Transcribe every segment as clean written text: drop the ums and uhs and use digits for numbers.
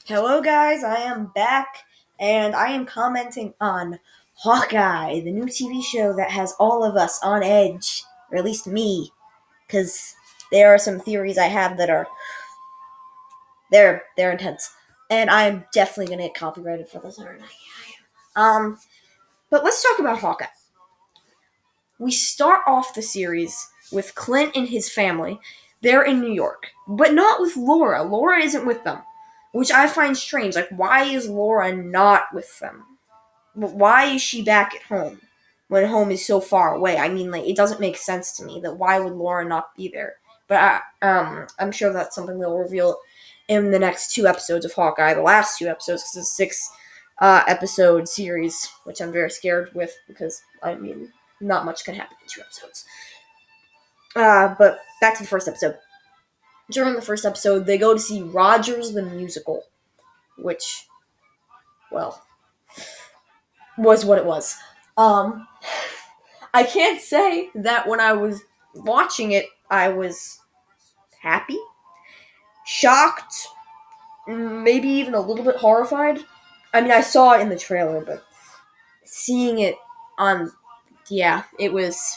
Hello guys, I am back and I am commenting on Hawkeye, the new TV show that has all of us on edge, or at least me, because there are some theories I have that are they're intense, and I'm definitely gonna get copyrighted for this. Um, but let's talk about Hawkeye. We start off the series with Clint and his family. They're in New York, but not with Laura. Laura isn't with them, which I find strange. Like, why is Laura not with them? Why is she back at home when home is so far away? I mean, like, it doesn't make sense to me that why would Laura not be there? But I'm sure that's something they'll reveal in the next two episodes of Hawkeye, the last two episodes, because it's a six episode series, which I'm very scared with because, I mean, not much can happen in two episodes. But back to the first episode. During the first episode, they go to see Rogers the Musical, which, well, was what it was. I can't say that when I was watching it, I was happy, shocked, maybe even a little bit horrified. I mean, I saw it in the trailer, but seeing it on, yeah, it was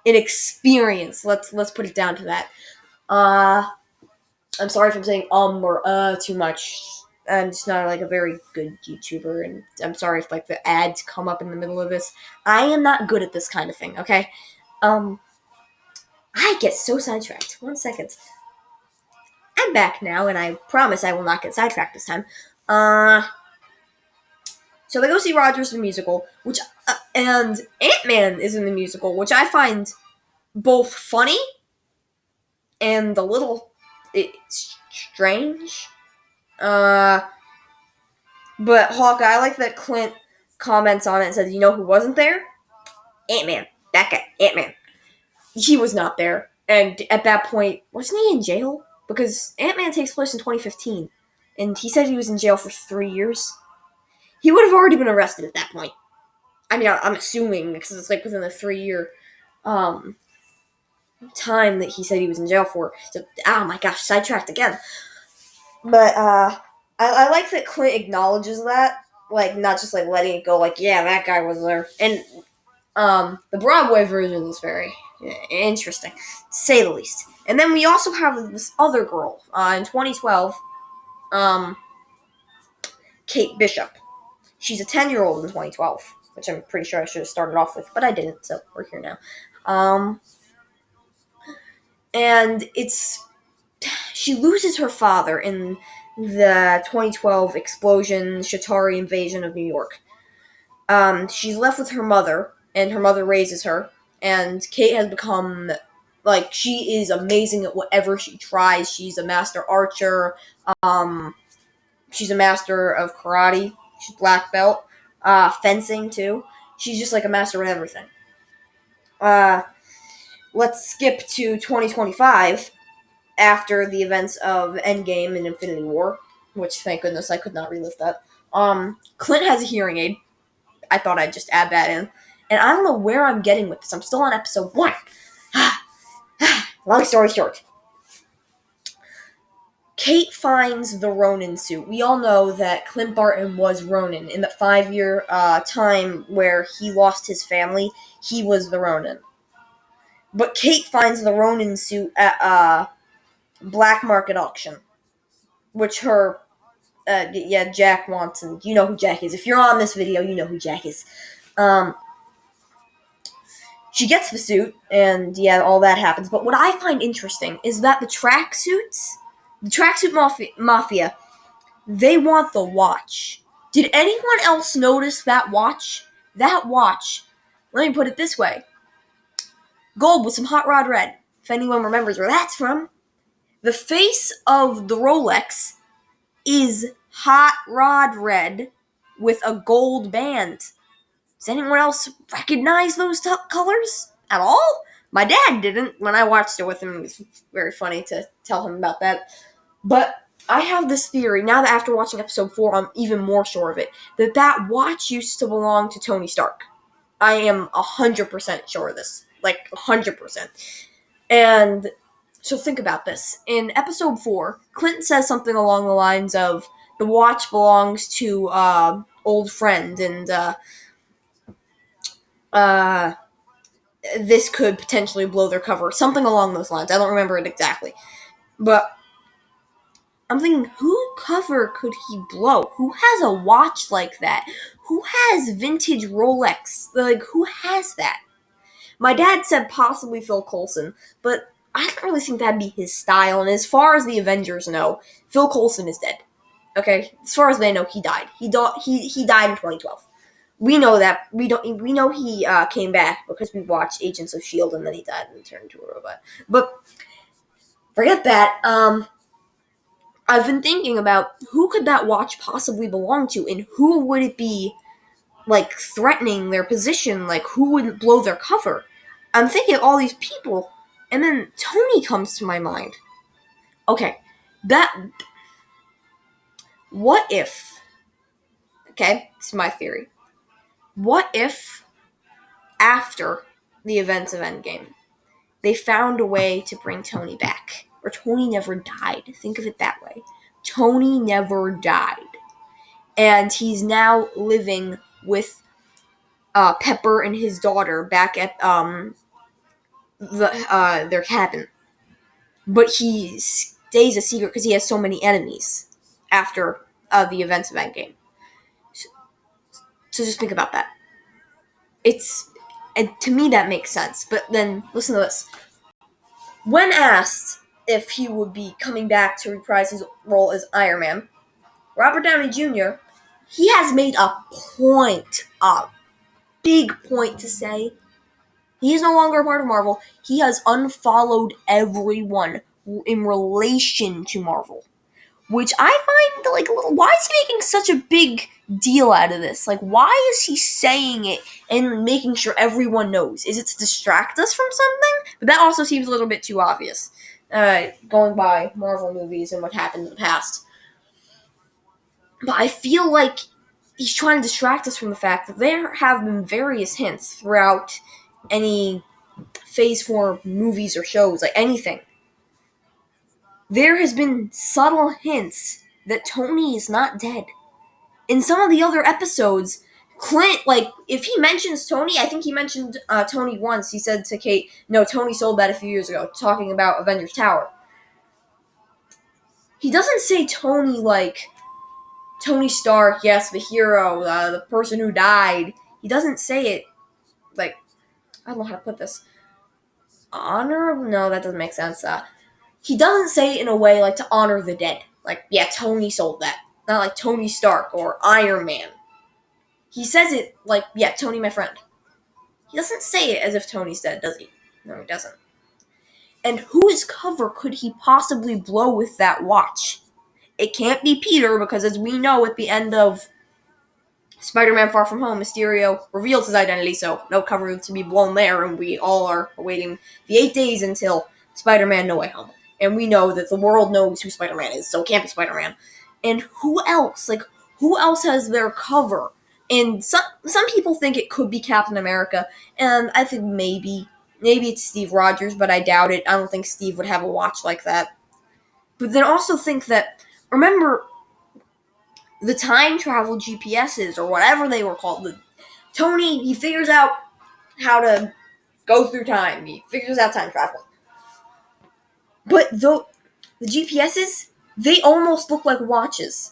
an experience. Let's put it down to that. I'm sorry if I'm saying or too much. I'm just not like a very good YouTuber, and I'm sorry if like the ads come up in the middle of this. I am not good at this kind of thing, okay? I get so sidetracked. 1 second. I'm back now, and I promise I will not get sidetracked this time. So they go see Rogers the Musical, which and Ant-Man is in the musical, which I find both funny and a little strange. But Hawkeye, I like that Clint comments on it and says, "You know who wasn't there? Ant-Man. That guy, Ant-Man. He was not there." And at that point, wasn't he in jail? Because Ant-Man takes place in 2015, and he said he was in jail for 3 years. He would have already been arrested at that point. I mean, I'm assuming because it's like within the 3 year time that he said he was in jail for. So, oh my gosh, sidetracked again. But I like that Clint acknowledges that, like not just like letting it go, like yeah, that guy was there. And the Broadway version is very interesting, to say the least. And then we also have this other girl in 2012, Kate Bishop. She's a 10-year-old in 2012, which I'm pretty sure I should have started off with, but I didn't, so we're here now. And she loses her father in the 2012 explosion, Shatari invasion of New York. She's left with her mother, and her mother raises her, and Kate has become, like, she is amazing at whatever she tries. She's a master archer, she's a master of karate, she's black belt, fencing too. She's just like a master at everything. Let's skip to 2025, after the events of Endgame and Infinity War, which thank goodness I could not relive that. Clint has a hearing aid. I thought I'd just add that in. And I don't know where I'm getting with this. I'm still on episode 1. Long story short. Kate finds the Ronin suit. We all know that Clint Barton was Ronin. In the 5-year time where he lost his family, he was the Ronin. But Kate finds the Ronin suit at a black market auction, which her Jack wants, and you know who Jack is. If you're on this video, you know who Jack is. She gets the suit, and yeah, all that happens. But what I find interesting is that the tracksuit mafia, they want the watch. Did anyone else notice that watch? That watch, let me put it this way. Gold with some hot rod red. If anyone remembers where that's from. The face of the Rolex is hot rod red with a gold band. Does anyone else recognize those colors at all? My dad didn't when I watched it with him. It was very funny to tell him about that. But I have this theory, now that after watching episode 4, I'm even more sure of it, that watch used to belong to Tony Stark. I am 100% sure of this. Like, 100%. And so think about this. In episode 4, Clint says something along the lines of, the watch belongs to old friend, and uh, this could potentially blow their cover. Something along those lines. I don't remember it exactly. But I'm thinking, who cover could he blow? Who has a watch like that? Who has vintage Rolex? Like, who has that? My dad said possibly Phil Coulson, but I don't really think that'd be his style. And as far as the Avengers know, Phil Coulson is dead. Okay, as far as they know, he died. He died in 2012. We know that. We know he came back because we watched Agents of Shield, and then he died and turned into a robot. But forget that. I've been thinking about who could that watch possibly belong to, and who would it be, like, threatening their position? Like, who would blow their cover? I'm thinking of all these people, and then Tony comes to my mind. Okay, what if, okay, this is my theory. What if, after the events of Endgame, they found a way to bring Tony back? Or Tony never died. Think of it that way. Tony never died. And he's now living with Pepper and his daughter back at their cabin. But he stays a secret because he has so many enemies after the events of Endgame. So just think about that. And to me that makes sense. But then listen to this. When asked if he would be coming back to reprise his role as Iron Man, Robert Downey Jr., he has made a big point to say he is no longer a part of Marvel. He has unfollowed everyone in relation to Marvel. Which I find, like, a little... Why is he making such a big deal out of this? Like, why is he saying it and making sure everyone knows? Is it to distract us from something? But that also seems a little bit too obvious. Going by Marvel movies and what happened in the past. But I feel like he's trying to distract us from the fact that there have been various hints throughout any Phase 4 movies or shows, like anything. There has been subtle hints that Tony is not dead. In some of the other episodes, Clint, like, if he mentions Tony, I think he mentioned Tony once. He said to Kate, no, Tony sold that a few years ago, talking about Avengers Tower. He doesn't say Tony like Tony Stark, yes, the hero, the person who died. He doesn't say it like, I don't know how to put this. Honorable? No, that doesn't make sense. He doesn't say it in a way like to honor the dead. Like, yeah, Tony sold that. Not like Tony Stark or Iron Man. He says it like, yeah, Tony, my friend. He doesn't say it as if Tony's dead, does he? No, he doesn't. And whose cover could he possibly blow with that watch? It can't be Peter, because as we know at the end of Spider-Man Far From Home, Mysterio reveals his identity, so no cover to be blown there, and we all are awaiting the 8 days until Spider-Man No Way Home. And we know that the world knows who Spider-Man is, so it can't be Spider-Man. And who else? Like, who else has their cover? And some people think it could be Captain America, and I think maybe it's Steve Rogers, but I doubt it. I don't think Steve would have a watch like that. But then also think that, remember the time travel GPSs, or whatever they were called. Tony, he figures out how to go through time. He figures out time travel. But the GPSs, they almost look like watches.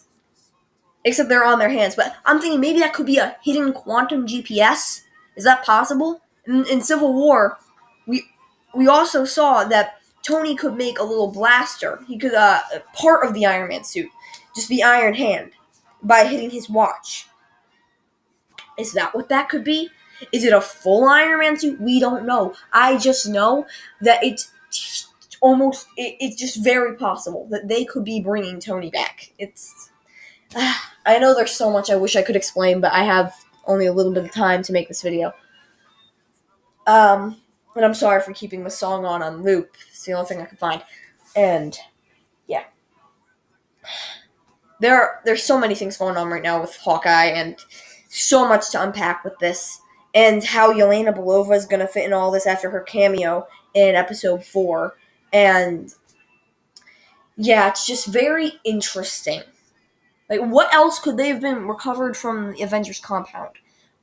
Except they're on their hands. But I'm thinking maybe that could be a hidden quantum GPS. Is that possible? In Civil War, we also saw that Tony could make a little blaster. He could, part of the Iron Man suit. Just the Iron Hand. By hitting his watch. Is that what that could be? Is it a full Iron Man suit? We don't know. I just know that it's just very possible that they could be bringing Tony back. I know there's so much I wish I could explain, but I have only a little bit of time to make this video. And I'm sorry for keeping the song on loop. It's the only thing I could find. And, yeah. There's so many things going on right now with Hawkeye, and so much to unpack with this, and how Yelena Belova is going to fit in all this after her cameo in episode 4, and yeah, it's just very interesting. Like, what else could they have been recovered from the Avengers compound?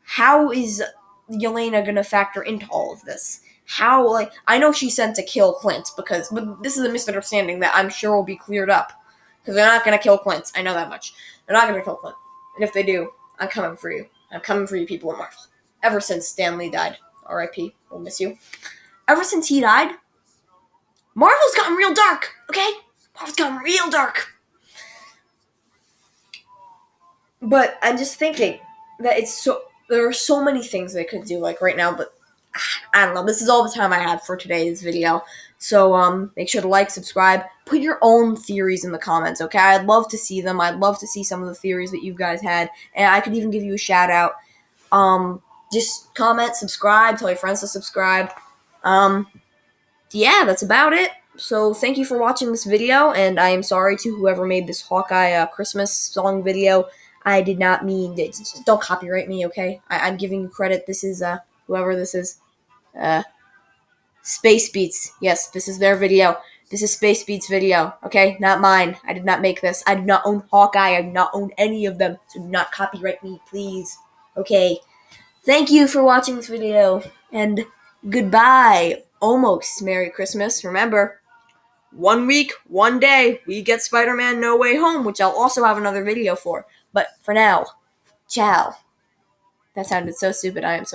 How is Yelena gonna factor into all of this? How, like, I know she's sent to kill Clint but this is a misunderstanding that I'm sure will be cleared up. Because they're not gonna kill Clint. I know that much. They're not gonna kill Clint. And if they do, I'm coming for you. I'm coming for you, people in Marvel. Ever since Stan Lee died, R.I.P. We'll miss you. Ever since he died, Marvel's gotten real dark. Okay, Marvel's gotten real dark. But I'm just thinking that there are so many things they could do like right now, but I don't know. This is all the time I had for today's video. So make sure to like, subscribe, put your own theories in the comments, okay? I'd love to see them. I'd love to see some of the theories that you guys had, and I could even give you a shout out. Just comment, subscribe, tell your friends to subscribe. Yeah, that's about it. So thank you for watching this video, and I am sorry to whoever made this Hawkeye Christmas song video. I did not mean to. Just don't copyright me, okay? I'm giving you credit. This is whoever this is. Space Beats. Yes, this is their video. This is Space Beats' video, okay? Not mine. I did not make this. I do not own Hawkeye. I do not own any of them. So do not copyright me, please. Okay. Thank you for watching this video, and goodbye. Almost Merry Christmas. Remember, 1 week, 1 day, we get Spider-Man No Way Home, which I'll also have another video for. But for now, ciao. That sounded so stupid. I am so